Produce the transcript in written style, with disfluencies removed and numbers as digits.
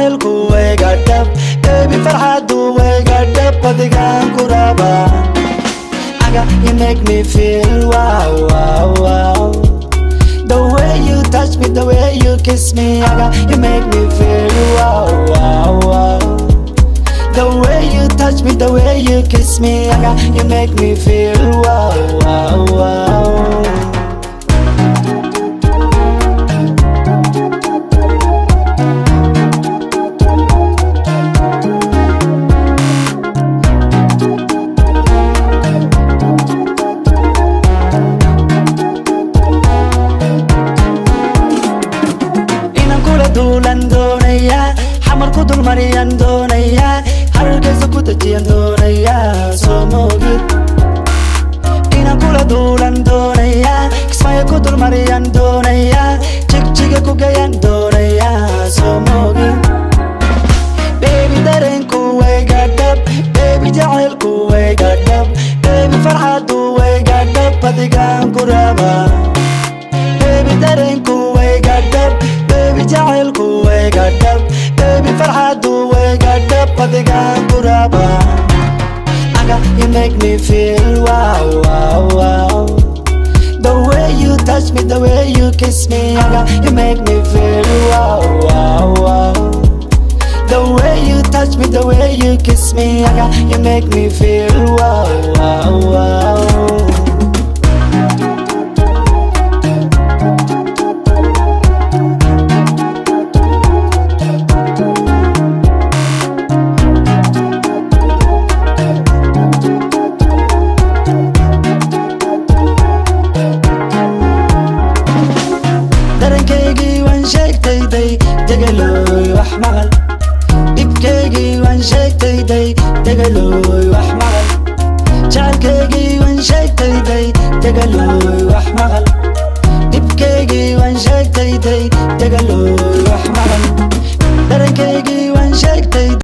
jacaylku wayga dhab baby farxadu wayga dhab adigaan ku rabaa aga you make me feel wow wow wow the way you touch me the way you kiss me aga you make me feel wow wow wow the way you touch me the way you kiss me aga you make me feel wow wow wow duulan doonaya xamar ku dul mariyan doonaya halkaysa ku tajiyan doonaya soo moogid inaan kula duulan doonaya kismaya ku dul mariyan doonaya jigjiga ku gayan doonaya soo moogid baby dareenku wayga dhab baby jacaylku wayga dhab baby farxadu wayga dhab adigaan ku rabaa baby dareenku wayga dhab baby jacaylku wayga dhab baby farxadu wayga dhab adigaan ku rabaa aga you make me feel wow wow wow the way you touch me the way you kiss me aga you make me feel wow wow wow the way you touch me the way you kiss me aga you make me feel wow wow wow dareenkaygii waan sheegtayday degaloy wax maqal dhibkaygii waan sheegtayday degaloy wax maqal jacaylkaygii waan sheegtayday degaloy wax maqal dhibkaygii waan sheegtayday degaloy wax maqal dareenkaygii waan sheegtay